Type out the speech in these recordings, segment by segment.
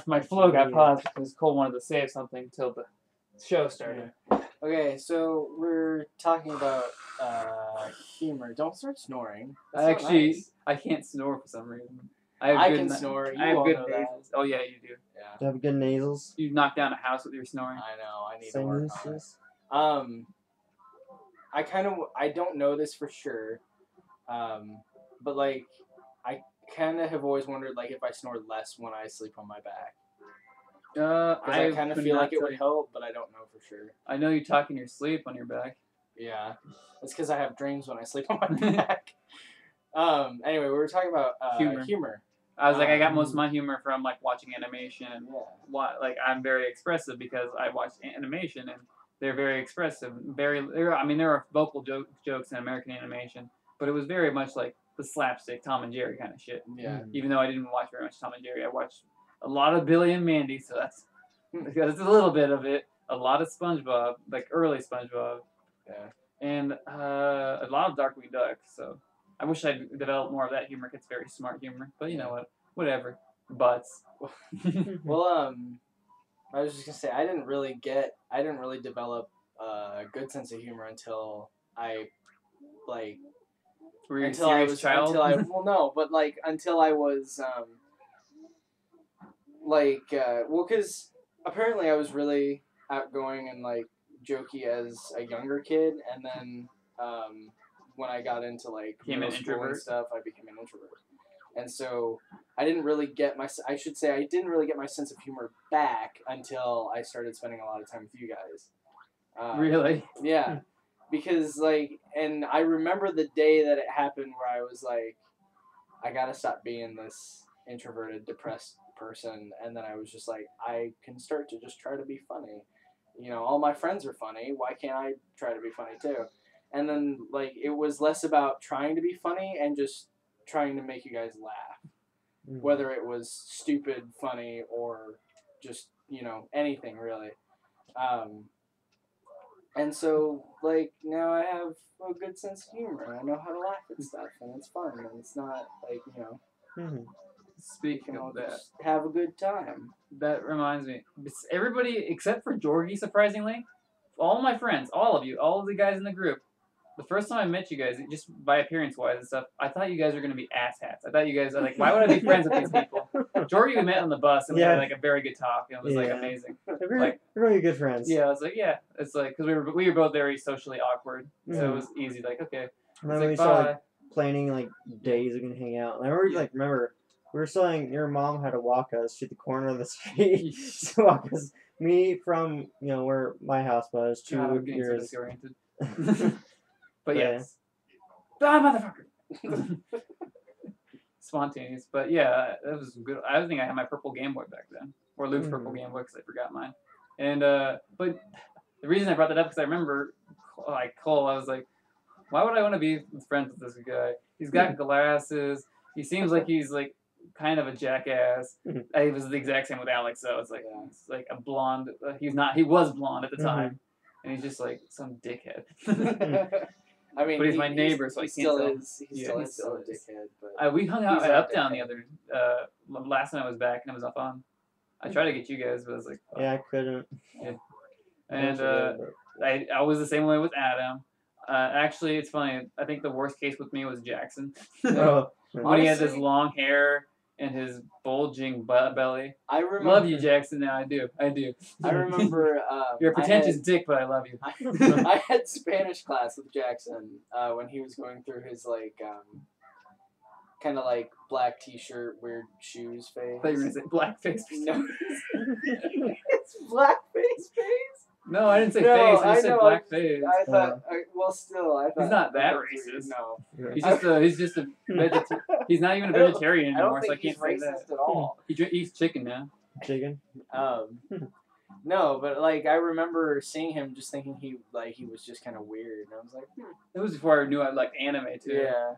my flow got paused because Cole wanted to say something till the show started. Okay, so we're talking about humor. Don't start snoring. I can't snore for some reason. I can snore. You all know that. Oh yeah, you do. Yeah. Do you have good nasals? You knock down a house with your snoring. I know. I need to work on it. I don't know this for sure, but like I kind of have always wondered like if I snore less when I sleep on my back. I kind of feel like it would help, but I don't know for sure. I know you talk in your sleep on your back. Yeah, it's because I have dreams when I sleep on my back. Anyway, we were talking about humor. I was like, I got most of my humor from like watching animation. Yeah. Like I'm very expressive because I watch animation and they're very expressive. There are vocal jokes in American animation, but it was very much like the slapstick Tom and Jerry kind of shit. Yeah. Even though I didn't watch very much Tom and Jerry, I watched a lot of Billy and Mandy, so that's a little bit of it. A lot of SpongeBob, like early SpongeBob. Yeah. And a lot of Darkwing Duck. So I wish I'd developed more of that humor. It's very smart humor, but you know what? Whatever. Butts. Well, I was just gonna say I didn't really develop a good sense of humor until I like. Were you a serious child? Until I was because apparently I was really outgoing and like jokey as a younger kid, and then when I got into like middle school and stuff, I became an introvert, and so I didn't really get my sense of humor back until I started spending a lot of time with you guys. Really? Yeah, because and I remember the day that it happened where I was like, I gotta stop being this introverted, depressed person, and then I was just like, I can start to just try to be funny. You know, all my friends are funny. Why can't I try to be funny too? And then it was less about trying to be funny and just trying to make you guys laugh, whether it was stupid, funny, or just anything really. And so now I have a good sense of humor. I know how to laugh at stuff, and it's fun, and it's not Speaking of that, just have a good time. That reminds me. Everybody except for Georgie, surprisingly, all my friends, all of the guys in the group, the first time I met you guys, just by appearance-wise and stuff, I thought you guys were going to be asshats. I thought you guys were like, why would I be friends with these people? Georgie, we met on the bus, and we had a very good talk, and it was amazing. We're really good friends. Yeah, I was like, yeah. It's like, because we were both very socially awkward, so it was easy, okay. And then we started planning, days we can hang out. And I already, remember, we were saying your mom had to walk us to the corner of the street to walk us, me from, where my house was to yours. But yes. Motherfucker! Spontaneous. But yeah, that was good. I think I had my purple Game Boy back then. Or Luke's purple Game Boy because I forgot mine. And, but the reason I brought that up because I remember, Cole, I was like, why would I want to be friends with this guy? He's got glasses. He seems like he's, kind of a jackass. I was the exact same with Alex, though. It's like a blonde. He was blonde at the time. And he's just some dickhead. I mean, but he's my neighbor, so I can't tell. He still is a dickhead. But we hung out at Uptown the other last time I was back, and it was fun. I tried to get you guys, but I was like, oh. Yeah, I couldn't. Yeah. And I was the same way with Adam. Actually, it's funny. I think the worst case with me was Jaxon. When he had this long hair and his bulging belly. I remember. Love you, Jaxon. Now I do. I remember. You're a pretentious dick, but I love you. I had Spanish class with Jaxon when he was going through his kind of black T-shirt, weird shoes phase. I thought you were gonna say blackface. No, it's blackface phase. No, I didn't say face. I said blackface. I thought. He's not that racist. No, he's just a he's not even a vegetarian anymore, so I can't say that. Racist at all. He eats chicken now. Chicken. No, but I remember seeing him, just thinking he was just kind of weird, and I was like, It was before I knew I liked anime too. Yeah.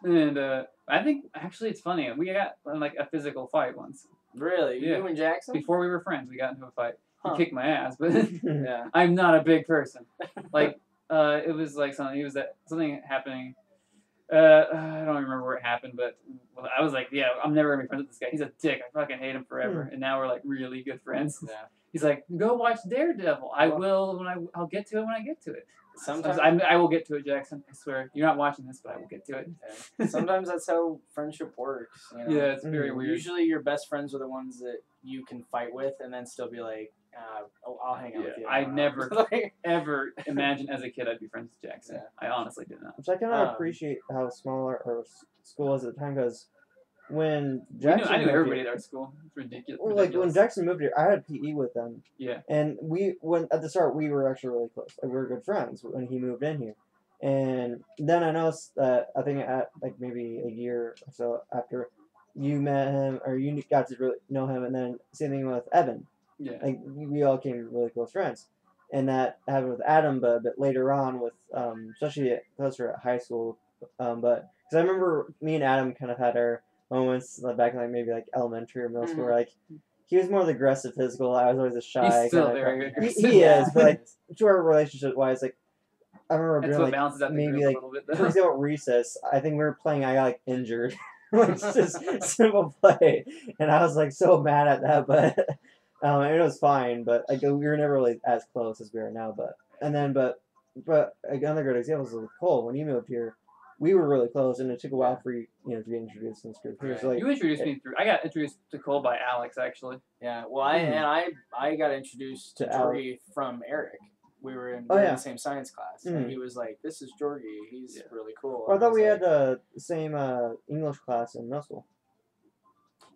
And I think actually it's funny. We got a physical fight once. Really? You and Jaxon? Before we were friends, we got into a fight. He kicked my ass, but yeah. I'm not a big person. It was something. It was something happening. I don't remember where it happened, but I was like, yeah, I'm never gonna be friends with this guy. He's a dick. I fucking hate him forever. And now we're like really good friends. Yeah. He's like, go watch Daredevil. I will I'll get to it when I get to it. Sometimes I will get to it, Jackson. I swear. You're not watching this, but I will get to it. Yeah. Sometimes that's how friendship works. You know? Yeah, it's very weird. Usually, your best friends are the ones that you can fight with, and then still be like, I'll hang out with you. I never ever imagined as a kid I'd be friends with Jackson. Yeah. I honestly did not. Which I kind of appreciate how small our school was at the time, because when Jackson I knew everybody at our school. It's ridiculous. Well, like when Jackson moved here, I had PE with them. Yeah. And at the start, we were actually really close. Like, we were good friends when he moved in here. And then I noticed that I think at like maybe a year or so after you met him, or you got to really know him, and then same thing with Evan. Yeah. Like we all became really close friends. And that happened with Adam, but a bit later on with, especially closer at high school. But because I remember me and Adam kind of had our moments back in like maybe like elementary or middle school, where like he was more the aggressive physical. I was always a shy. He's still very aggressive. He is, but like to our relationship wise, like I remember that's doing what balances out the maybe group like a little bit, though. for example recess. I think we were playing. I got like injured. It's just simple play, and I was like so mad at that, but it was fine. But like we were never really as close as we are now. But another good example is with Cole. When you moved here, we were really close, and it took a while for you to be introduced in this group here. So, like, you introduced me through. I got introduced to Cole by Alex, actually. Yeah, well, I got introduced to Jorgie from Eric. We were in the same science class, and he was like, "This is Jorgie. He's really cool." Well, I thought we had the same English class in middle school.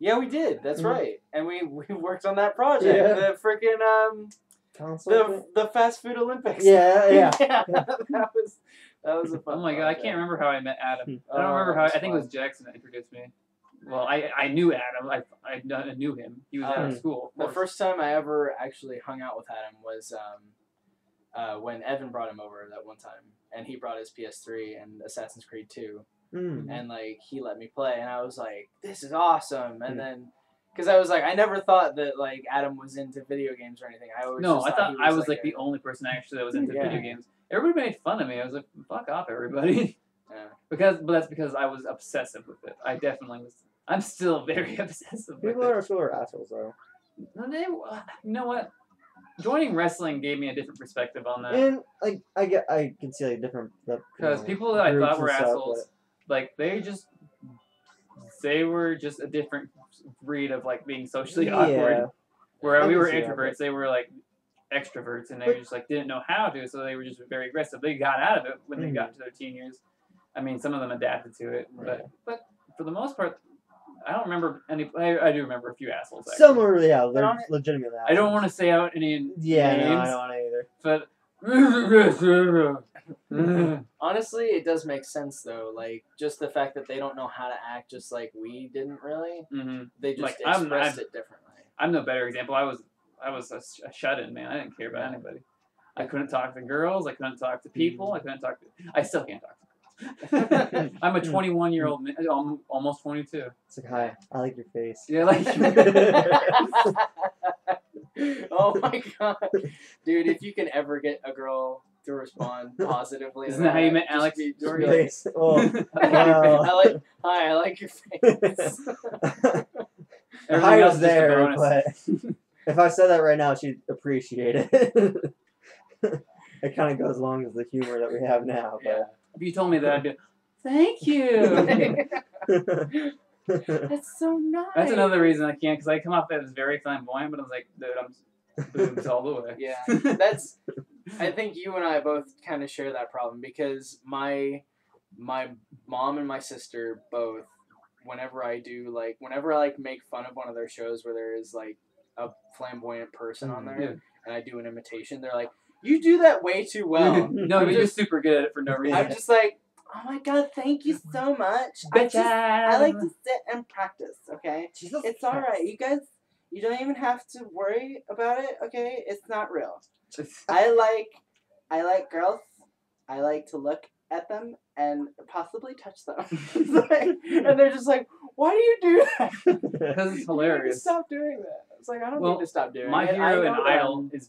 Yeah, we did. That's right, and we worked on that project. Yeah. The freaking the fast food Olympics. Yeah. That was a fun. Oh my god, I can't remember how I met Adam. I don't remember how. I think it was Jackson that introduced me. Well, I knew Adam. I knew him. He was out of school. The first time I ever actually hung out with Adam was when Evan brought him over that one time, and he brought his PS3 and Assassin's Creed 2, and like he let me play, and I was like, "This is awesome!" And then, because I was like, I never thought that like Adam was into video games or anything. I thought I was like the only person actually that was into video games. Everybody made fun of me. I was like, "Fuck off, everybody!" Yeah. But that's because I was obsessive with it. I definitely was. I'm still very obsessive. People at our school are assholes, though. No, you know what? Joining wrestling gave me a different perspective on that. And like I can see like different because people that I thought were assholes, like they were just a different breed of like being socially awkward. Where we were introverts, they were like extroverts, and they just like didn't know how to, so they were just very aggressive. They got out of it when they got into their teen years. I mean, some of them adapted to it, but for the most part, I don't remember any. I do remember a few assholes. Actually. Some were, they're legitimate assholes. I don't want to say out any names. No, I don't want to either. Honestly, it does make sense though. Like just the fact that they don't know how to act, just like we didn't really. They just expressed it differently. I'm no better example. I was a shut-in, man. I didn't care about anybody. I couldn't talk to girls. I couldn't talk to people. I still can't talk to girls. I'm a 21-year-old man, almost 22. It's like, hi, I like your face. Yeah, like. Oh my god, dude! If you can ever get a girl to respond positively, isn't that how you met Alex? Face. Oh, wow. I like your face. Hi was there, but if I said that right now, she'd appreciate it. It kind of goes along with the humor that we have now, but. If you told me that, I'd be, thank you. That's so nice. That's another reason I can't, because I come off as very flamboyant, but I was like, dude, I'm boobs all the way. Yeah, I think you and I both kind of share that problem, because my mom and my sister both, whenever I make fun of one of their shows where there is like a flamboyant person on there, and I do an imitation, they're like, you do that way too well. No, you're just super good at it for no reason. I'm just like, oh my god, thank you so much. I like to sit and practice, okay? It's alright. You guys, you don't even have to worry about it, okay? It's not real. I like girls. I like to look at them and possibly touch them. And they're just like, why do you do that? Because it's hilarious. Stop doing that. It's like, I don't need to stop doing it. My hero in Idol is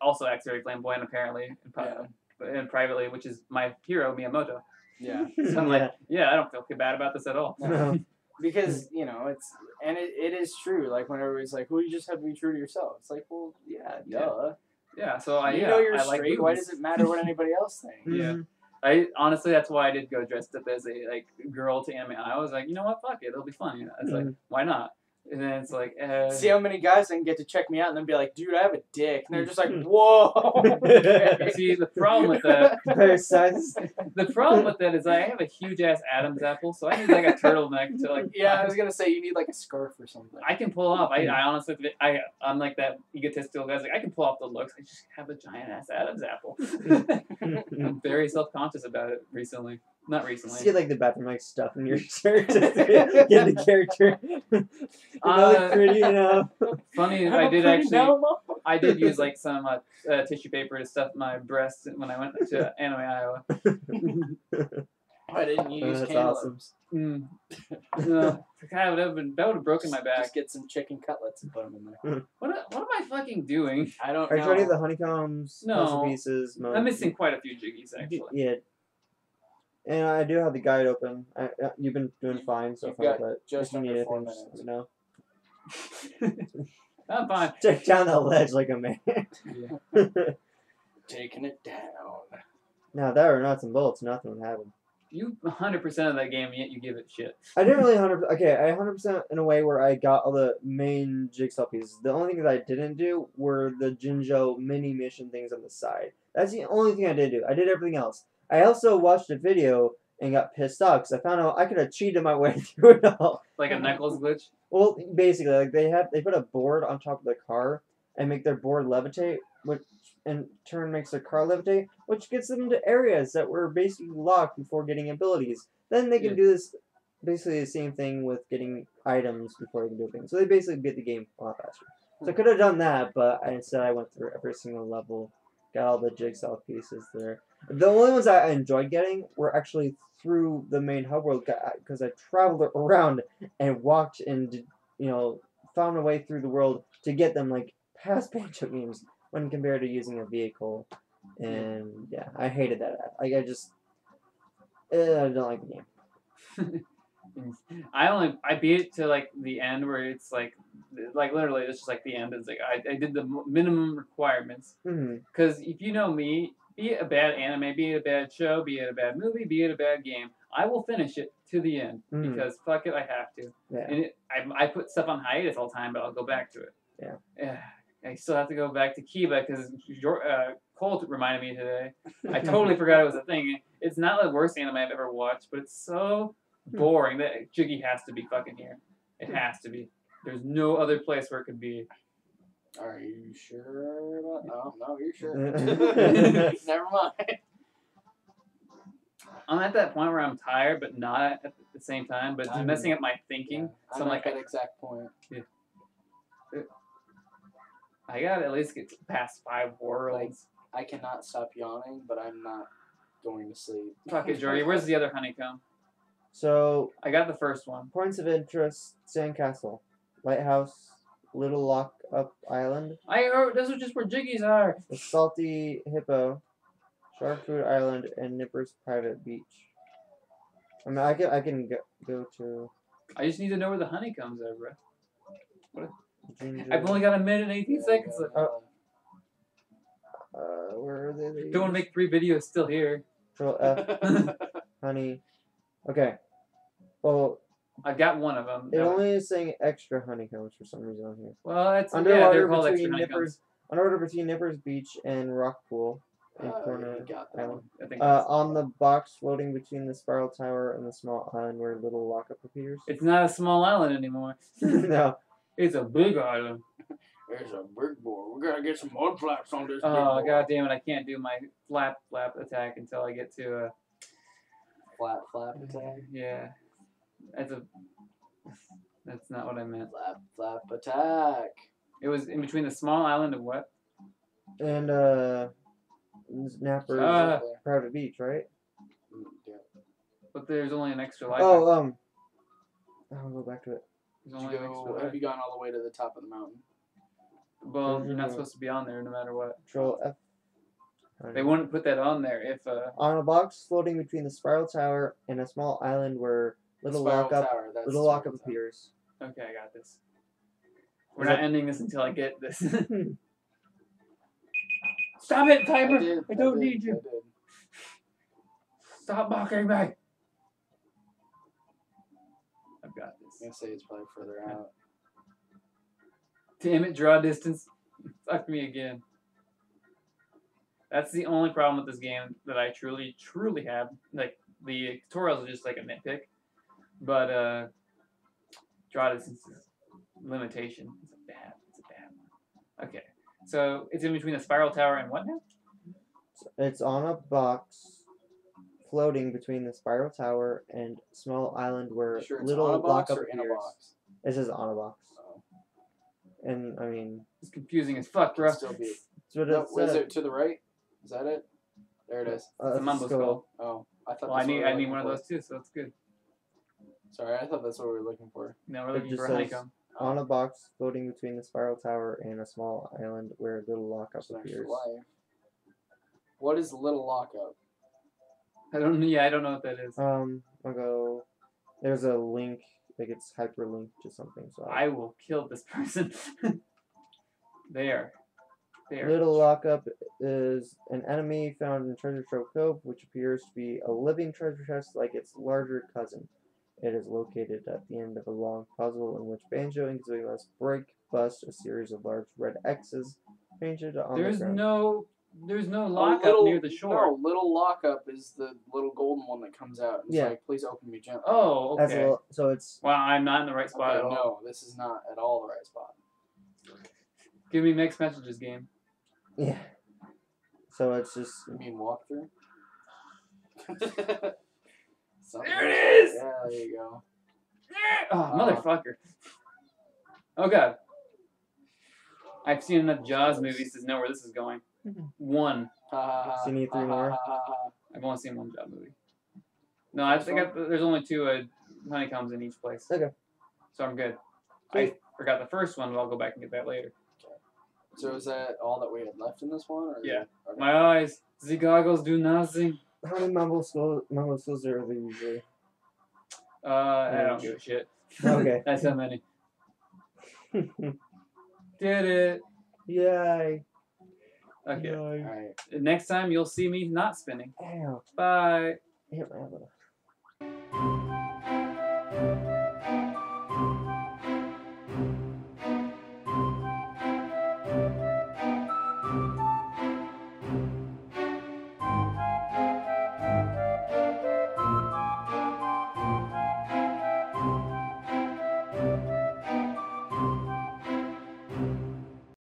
also acts very flamboyant, apparently, and privately, which is my hero, Miyamoto. Yeah. So I'm like, yeah, I don't feel bad about this at all. No. Because it is true. Like when everybody's like, "Well, you just have to be true to yourself." It's like, well, yeah, duh. Yeah, so I You know you're I like straight. Why movies. does it matter what anybody else thinks? Yeah. I honestly, that's why I did go dressed up as a girl to anime. I was like, you know what, fuck it, it'll be fun. You know? It's like, why not? And then it's like, See how many guys can get to check me out and then be like, dude, I have a dick. And they're just like, whoa. See, the problem with that, Compare sizes. the problem with that is I have a huge ass Adam's apple, so I need like a turtleneck to like. Yeah, I was gonna say you need like a scarf or something. I can pull off. I honestly, I'm like that egotistical guy. Like I can pull off the looks. I just have a giant ass Adam's apple. I'm very self conscious about it recently. Not recently. See like the bathroom like stuff in your shirt just to get the character. Pretty enough. Funny, I did use like some tissue paper to stuff my breasts when I went to Anime Iowa. Why didn't you use That's cantaloupes? awesome. That would have broken my back. Just get some chicken cutlets and put them in there. What am I fucking doing? I don't Are you know. trying to get the honeycombs, No. puzzle pieces? I'm missing quite a few jiggies actually. Yeah. And I do have the guide open. You've been doing fine so You've far, got but just if you under need 4 anything, just minutes. let me know. I'm fine. Take down the ledge like a man. Taking it down. Now that were nuts and bolts, nothing would happen. You 100% of that game, yet you give it shit. I didn't really 100%. Okay, I 100% in a way where I got all the main jigsaw pieces. The only thing that I didn't do were the Jinjo mini mission things on the side. That's the only thing I did do. I did everything else. I also watched a video and got pissed off because I found out I could have cheated my way through it all. Like a Knuckles glitch? Well, basically, like they put a board on top of the car and make their board levitate, which in turn makes their car levitate, which gets them to areas that were basically locked before getting abilities. Then they can do this, basically the same thing with getting items before they can do things. So they basically beat the game a lot faster. So I could have done that, but instead I went through every single level, got all the jigsaw pieces there. The only ones I enjoyed getting were actually through the main hub world because I traveled around and walked and found a way through the world to get them like past Banjo games when compared to using a vehicle. And yeah, I hated that. Like I don't like the game. I beat it to like the end where it's like literally it's just like the end. It's like I did the minimum requirements because if you know me, be it a bad anime, be it a bad show, be it a bad movie, be it a bad game, I will finish it to the end because fuck it, I have to. Yeah. And I put stuff on hiatus all the time, but I'll go back to it. Yeah. I still have to go back to Kiba because Cole reminded me today. I totally forgot it was a thing. It's not the worst anime I've ever watched, but it's so boring that Jiggy has to be fucking here. It has to be. There's no other place where it could be. Are you sure about No, you're sure. Never mind. I'm at that point where I'm tired, but not at the same time, but it's messing up my thinking. Yeah, So I'm I'm at that exact point. I gotta at least get past 5 worlds. I cannot stop yawning, but I'm not going to sleep. Fuck it, Jordy. Where's the other honeycomb? So I got the first one. points of interest: Sandcastle, Lighthouse, Little Lock Up Island, Those are just where Jiggies are. the Salty Hippo, Shark Food Island, and Nipper's Private Beach. I mean, I can go to. I just need to know where the honeycombs are, bro. What? Ginger. I've only got a minute and 18 seconds left. Where are they? Don't want to make 3 videos still here. Control F, honey. Okay. Well, I've got one of them. it only is saying extra honeycombs for some reason on here. Well, that's Underwater they're called extra between honeycombs. Underwater between Nippers Beach and Rock Pool. In You Corner got that Island. one. I think On the box floating between the spiral tower and the small island where Little Lockup appears. it's not a small island anymore. No. It's a big island. There's a big board. We gotta get some mud flaps on this. Oh, god damn it. I can't do my flap attack until I get to Flap attack. yeah. That's not what I meant. Flap attack. It was in between the small island and what? And Napper's Private Beach, right? Yeah. But there's only an extra life. I'll go back to it. There's only an extra life. Have you gone all the way to the top of the mountain? Well, you're not supposed to be on there no matter what. Control F, They wouldn't put that on there if On a box floating between the spiral tower and a small island where little Spiral lockup Tower, that's little Spiral lockup Tower. appears. Okay, I got this. We're Is not that- ending this until I get this. Stop it, timer! I don't need you. I did. Stop mocking me. I've got I'm this. gonna say it's probably further out. Damn it, draw distance. Fuck me again. That's the only problem with this game that I truly have. Like, the tutorials are just like a nitpick. But, draw distance is limitation. It's a bad one. Okay. So, it's in between the spiral tower and what now? It's on a box floating between the spiral tower and small island where Sure, it's little on a box lockup or in a appears. box. It says on a box. Oh. And I mean, It's confusing as fuck, Could bro. still be. that's what No, it was said. it to the right? Is that it? There it is. It's a mumbo skull. Oh, I thought. Well, I that's what we need were one looking of for. those too, so that's good. Sorry, I thought that's what we were looking for. Now we're It looking just for says honeycomb. on a box floating between the spiral tower and a small island where little lockup Some extra appears. life. What is little lockup? I don't know what that is. I'll go. There's a link. Like it's hyperlinked to something. So I will kill this person. There. Little lockup is an enemy found in Treasure Trove Cove, which appears to be a living treasure chest like its larger cousin. It is located at the end of a long puzzle in which Banjo and Kazooie must bust a series of large red X's painted on the ground. There's no lockup near the shore. No, little lockup is the little golden one that comes out. It's Yeah. like, please open me gently. Oh, As okay. a, so it's Wow, I'm not in the right spot Okay, at all. no, this is not at all the right spot. Give me mixed messages game. yeah. So it's just You mean walkthrough? There it is! Yeah, there you go. Oh, motherfucker. Oh god. I've seen enough Jaws movies to know where this is going. One. So you need 3 more? I've only seen one Jaws movie. No, I think there's only 2 honeycombs in each place. Okay. So I'm good. I forgot the first one, but I'll go back and get that later. So is that all that we had left in this one? Or Yeah. Okay. My eyes, the goggles do nothing. how many mumbo skulls are there usually? I don't give a shit. Okay. That's how many. Did it. Yay. Okay. Yay. Alright. Next time you'll see me not spinning. Ow. Bye. Hit my elbow.